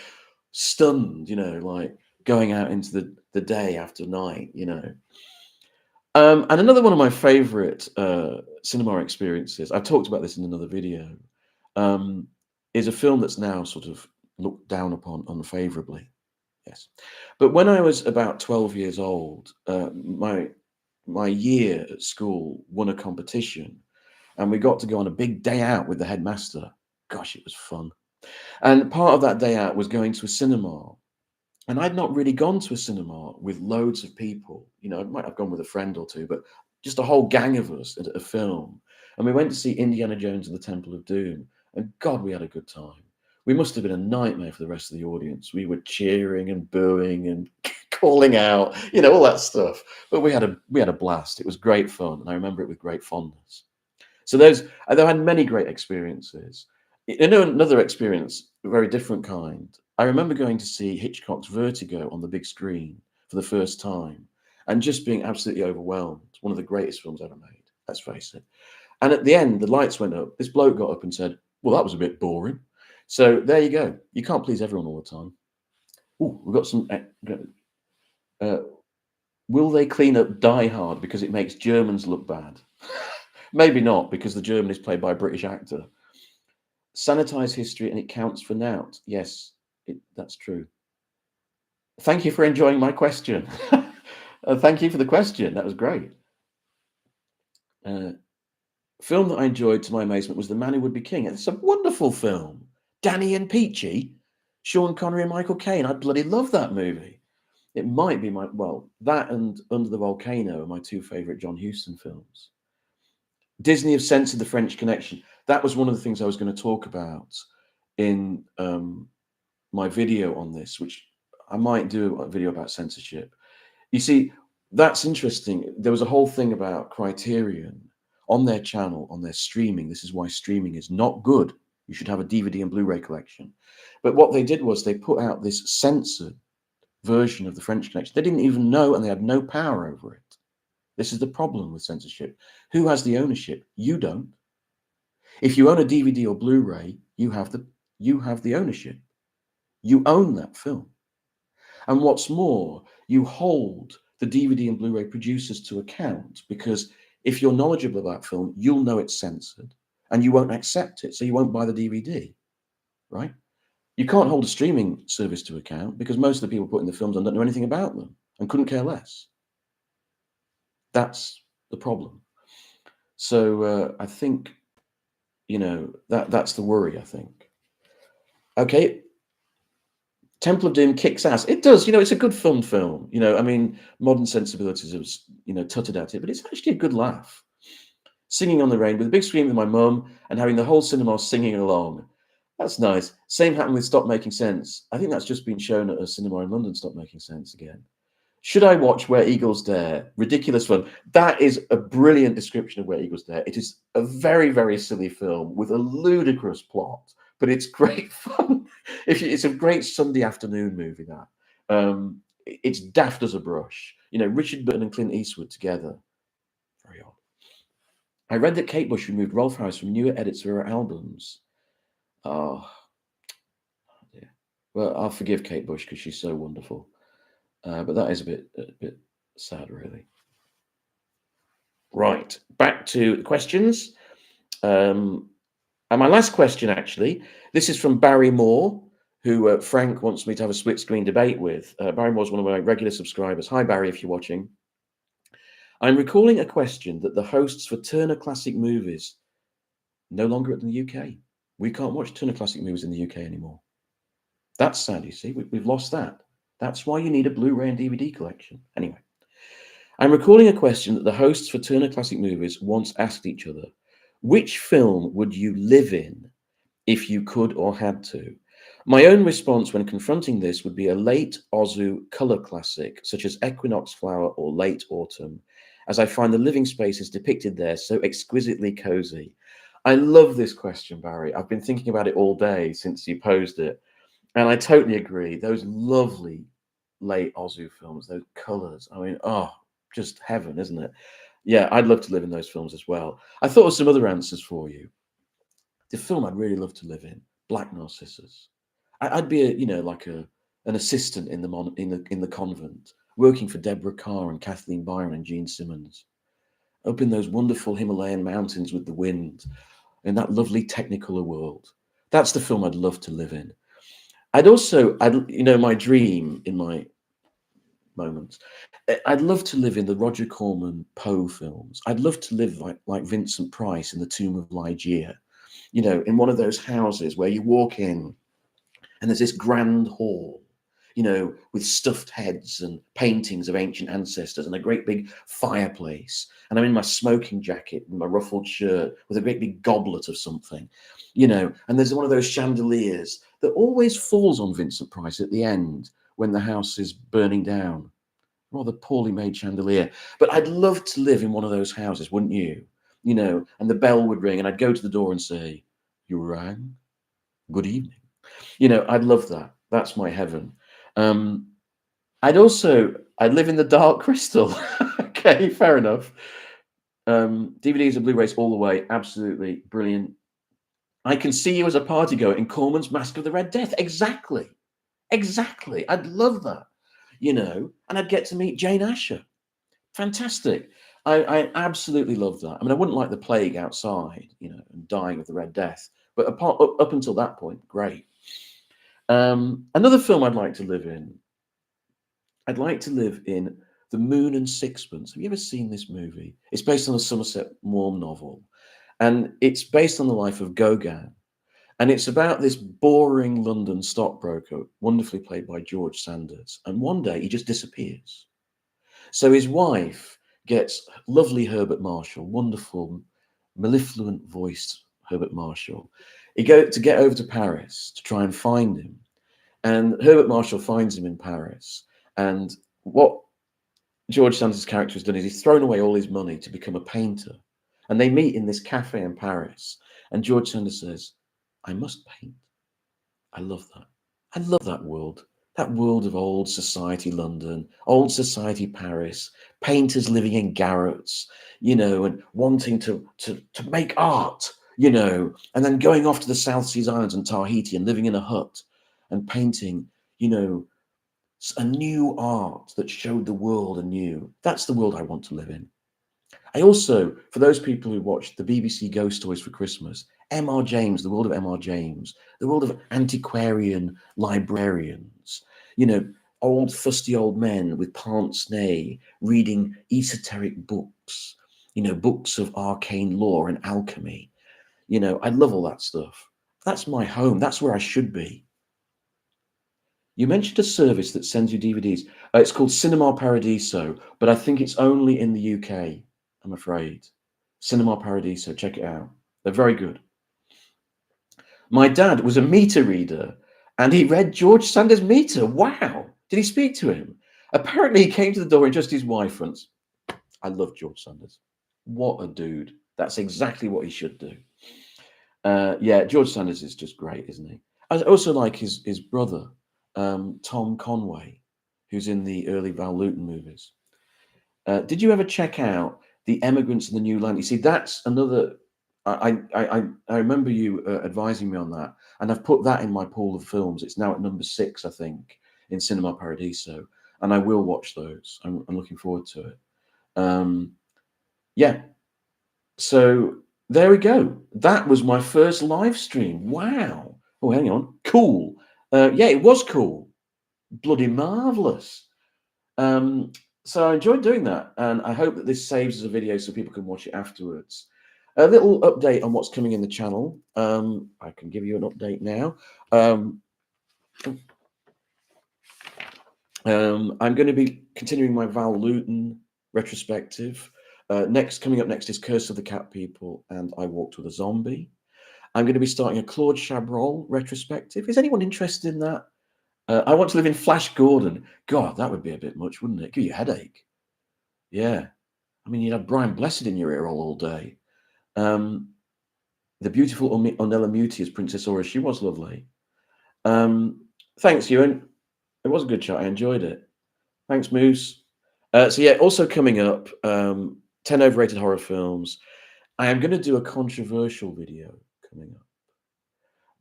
stunned, like going out into the day after night, And another one of my favorite cinema experiences, I've talked about this in another video, um, is a film that's now sort of looked down upon unfavorably. Yes. But when I was about 12 years old, my year at school won a competition, and we got to go on a big day out with the headmaster. Gosh, it was fun. And part of that day out was going to a cinema. And I'd not really gone to a cinema with loads of people. You know, I might have gone with a friend or two, but just a whole gang of us at a film. And we went to see Indiana Jones and the Temple of Doom. And God, we had a good time. We must have been a nightmare for the rest of the audience. We were cheering and booing and calling out, you know, all that stuff. But we had a blast. It was great fun, and I remember it with great fondness. So I've had many great experiences. You know, another experience, a very different kind. I remember going to see Hitchcock's Vertigo on the big screen for the first time and just being absolutely overwhelmed. One of the greatest films ever made, let's face it. And at the end, the lights went up. This bloke got up and said, "Well, that was a bit boring." So there you go. You can't please everyone all the time. Oh, we've got some. Uh, will they clean up Die Hard because it makes Germans look bad? Maybe not, because the German is played by a British actor. Sanitize history and it counts for nout. Yes, that's true. Thank you for enjoying my question. Thank you for the question. That was great. Film that I enjoyed to my amazement was The Man Who Would Be King. It's a wonderful film. Danny and Peachy, Sean Connery and Michael Caine. I bloody love that movie. It might be that and Under the Volcano are my two favorite John Huston films. Disney have censored the French Connection. That was one of the things I was going to talk about in my video on this, which I might do a video about censorship. You see, that's interesting. There was a whole thing about Criterion on their channel, on their streaming. This is why streaming is not good. You should have a DVD and Blu-ray collection. But what they did was they put out this censored version of the French Connection. They didn't even know, and they had no power over it. This is the problem with censorship. Who has the ownership? You don't. If you own a DVD or Blu-ray, you have the ownership. You own that film. And what's more, you hold the DVD and Blu-ray producers to account, because if you're knowledgeable about film, you'll know it's censored and you won't accept it. So you won't buy the DVD, right? You can't hold a streaming service to account because most of the people putting the films on don't know anything about them and couldn't care less. That's the problem. So I think, you know, that's the worry, I think. Okay. Temple of Doom kicks ass. It does. You know, it's a good fun film. You know, I mean, modern sensibilities have, you know, tutted at it, but it's actually a good laugh. Singing on the Rain with a big screen with my mum and having the whole cinema singing along. That's nice. Same happened with Stop Making Sense. I think that's just been shown at a cinema in London, Stop Making Sense again. Should I watch Where Eagles Dare? Ridiculous fun. That is a brilliant description of Where Eagles Dare. It is a very, very silly film with a ludicrous plot, but it's great fun. It's a great Sunday afternoon movie, that. It's daft as a brush. You know, Richard Burton and Clint Eastwood together. Very odd. I read that Kate Bush removed Rolf Harris from newer edits of her albums. Oh, dear. Well, I'll forgive Kate Bush because she's so wonderful. But that is a bit sad, really. Right, back to the questions. And my last question, actually, this is from Barry Moore, who Frank wants me to have a split screen debate with. Barry Moore is one of my regular subscribers. Hi, Barry, if you're watching. I'm recalling a question that the hosts for Turner Classic Movies no longer in the UK. We can't watch Turner Classic Movies in the UK anymore. That's sad, you see. We've lost that. That's why you need a Blu-ray and DVD collection. Anyway, I'm recalling a question that the hosts for Turner Classic Movies once asked each other. Which film would you live in if you could or had to? My own response when confronting this would be a late Ozu color classic, such as Equinox Flower or Late Autumn, as I find the living spaces depicted there so exquisitely cozy. I love this question, Barry. I've been thinking about it all day since you posed it. And I totally agree. Those lovely late Ozu films, those colors. I mean, oh, just heaven, isn't it? Yeah, I'd love to live in those films as well. I thought of some other answers for you. The film I'd really love to live in, Black Narcissus. I'd be like an assistant in the convent, working for Deborah Carr and Kathleen Byron and Gene Simmons, up in those wonderful Himalayan mountains with the wind, in that lovely Technicolor world. That's the film I'd love to live in. My dream in my moments, I'd love to live in the Roger Corman Poe films. I'd love to live like Vincent Price in The Tomb of Ligeia, in one of those houses where you walk in and there's this grand hall, with stuffed heads and paintings of ancient ancestors and a great big fireplace. And I'm in my smoking jacket and my ruffled shirt with a great big goblet of something, and there's one of those chandeliers that always falls on Vincent Price at the end when the house is burning down. Rather poorly made chandelier. But I'd love to live in one of those houses, wouldn't you? And the bell would ring and I'd go to the door and say, "You rang? Good evening." I'd love that. That's my heaven. I'd live in the Dark Crystal. Okay, fair enough. DVDs and Blu-rays all the way. Absolutely brilliant. I can see you as a party goer in Corman's Mask of the Red Death. Exactly. I'd love that. And I'd get to meet Jane Asher. Fantastic. I absolutely love that. I mean, I wouldn't like the plague outside, and dying of the Red Death. But up until that point, great. Another film I'd like to live in. I'd like to live in The Moon and Sixpence. Have you ever seen this movie? It's based on a Somerset Maugham novel. And it's based on the life of Gauguin. And it's about this boring London stockbroker, wonderfully played by George Sanders. And one day he just disappears. So his wife gets lovely Herbert Marshall, wonderful, mellifluent voiced Herbert Marshall. He goes to get over to Paris to try and find him. And Herbert Marshall finds him in Paris. And what George Sanders' character has done is he's thrown away all his money to become a painter. And they meet in this cafe in Paris. And George Sanders says, "I must paint." I love that. I love that world. That world of old society London, old society Paris, painters living in garrets, and wanting to make art, and then going off to the South Seas Islands and Tahiti and living in a hut and painting, a new art that showed the world anew. That's the world I want to live in. I also, for those people who watched the BBC Ghost Stories for Christmas, M.R. James, the world of M.R. James, the world of antiquarian librarians, old fusty old men with pince-nez reading esoteric books, books of arcane lore and alchemy. I love all that stuff. That's my home. That's where I should be. You mentioned a service that sends you DVDs. It's called Cinema Paradiso, but I think it's only in the UK, I'm afraid. Cinema Paradiso, check it out. They're very good. My dad was a meter reader and he read George Sanders' meter. Wow. Did he speak to him? Apparently he came to the door in just his wife once. I love George Sanders. What a dude. That's exactly what he should do. Yeah, George Sanders is just great, isn't he? I also like his brother, Tom Conway, who's in the early Val Lewton movies. Did you ever check out The Emigrants in the New Land? You see, that's another. I remember you advising me on that, and I've put that in my pool of films. It's now at number 6, I think, in Cinema Paradiso, and I will watch those. I'm looking forward to it. Yeah. So there we go. That was my first live stream. Wow. Oh, hang on. Cool. Yeah, it was cool. Bloody marvelous. So I enjoyed doing that, and I hope that this saves as a video so people can watch it afterwards. A little update on what's coming in the channel. I can give you an update now. I'm going to be continuing my Val Lewton retrospective. Coming up next is Curse of the Cat People and I Walked with a Zombie. I'm going to be starting a Claude Chabrol retrospective. Is anyone interested in that? I Want to Live in Flash Gordon. God, that would be a bit much, wouldn't it? Give you a headache. Yeah. I mean, you'd have Brian Blessed in your ear all day. The beautiful Ornella Muti as Princess Aura. She was lovely. Thanks, Ewan. It was a good chat. I enjoyed it. Thanks, Moose. So yeah, also coming up, 10 overrated horror films. I am going to do a controversial video coming up.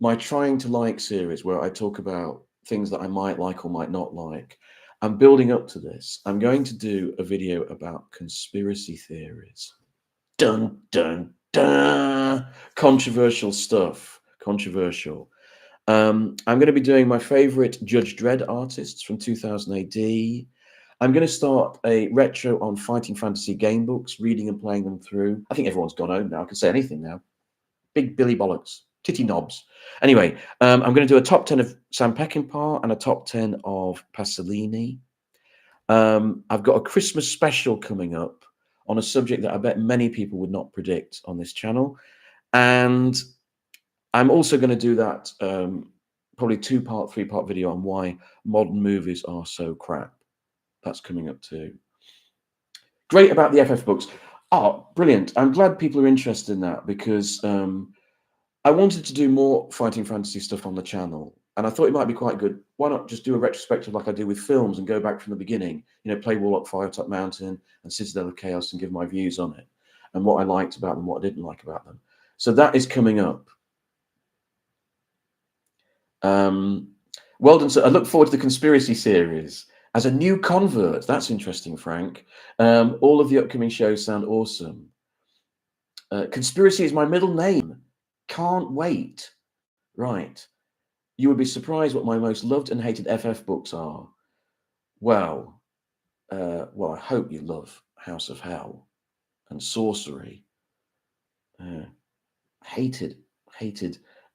My Trying to Like series, where I talk about things that I might like or might not like. I'm building up to this. I'm going to do a video about conspiracy theories. Dun, dun, dun. Controversial stuff. Controversial. I'm going to be doing my favorite Judge Dredd artists from 2000 AD. I'm going to start a retro on fighting fantasy game books, reading and playing them through. I think everyone's gone home now. I can say anything now. Big Billy Bollocks. Titty knobs. Anyway, I'm going to do a top 10 of Sam Peckinpah and a top 10 of Pasolini. I've got a Christmas special coming up on a subject that I bet many people would not predict on this channel. And I'm also going to do that probably 2-part, 3-part video on why modern movies are so crap. That's coming up too. Great about the FF books. Oh, brilliant. I'm glad people are interested in that because I wanted to do more fighting fantasy stuff on the channel. And I thought it might be quite good. Why not just do a retrospective like I do with films and go back from the beginning? You know, play Warlock, Firetop Mountain and Citadel of Chaos and give my views on it and what I liked about them, what I didn't like about them. So that is coming up. Well done, sir. I look forward to the conspiracy series as a new convert. That's interesting, Frank. All of the upcoming shows sound awesome. Conspiracy is my middle name. Can't wait. Right. You would be surprised what my most loved and hated FF books are. Well, I hope you love House of Hell and Sorcery. Hated.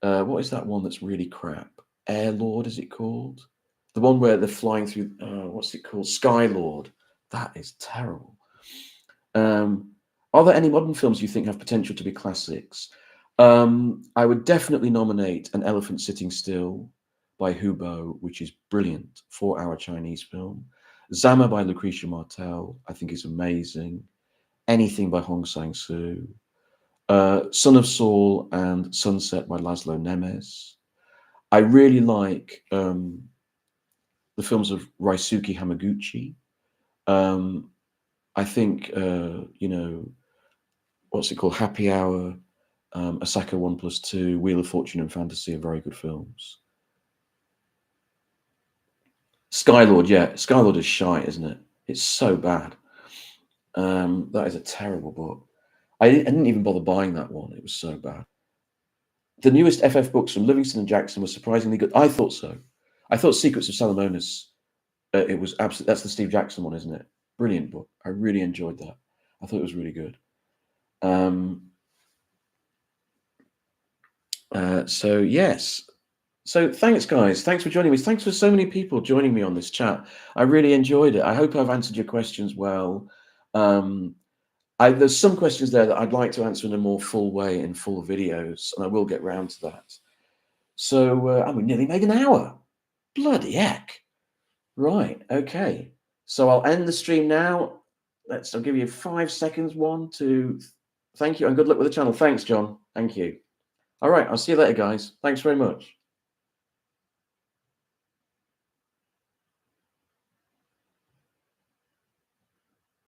What is that one that's really crap? Air Lord, is it called? The one where they're flying through, what's it called? Sky Lord. That is terrible. Are there any modern films you think have potential to be classics? I would definitely nominate An Elephant Sitting Still by Hubo, which is brilliant, 4-hour Chinese film. Zama by Lucretia Martel, I think is amazing. Anything by Hong Sang-soo. Son of Saul and Sunset by Laszlo Nemes. I really like the films of Raisuke Hamaguchi. I think, you know, what's it called? Happy Hour, Asako 1+2, Wheel of Fortune and Fantasy are very good films. Skylord, yeah. Skylord is shite, isn't it? It's so bad. That is a terrible book. I didn't even bother buying that one. It was so bad. The newest FF books from Livingston and Jackson were surprisingly good. I thought so. I thought Secrets of Salamonis, it was absolutely, that's the Steve Jackson one, isn't it? Brilliant book. I really enjoyed that. I thought it was really good. So yes. So thanks, guys. Thanks for joining me. Thanks for so many people joining me on this chat. I really enjoyed it. I hope I've answered your questions well. There's some questions there that I'd like to answer in a more full way in full videos, and I will get round to that. So we nearly made an hour. Bloody heck. Right, okay. So I'll end the stream now. I'll give you 5 seconds. 1, 2. Thank you, and good luck with the channel. Thanks, John. Thank you. All right, I'll see you later, guys. Thanks very much.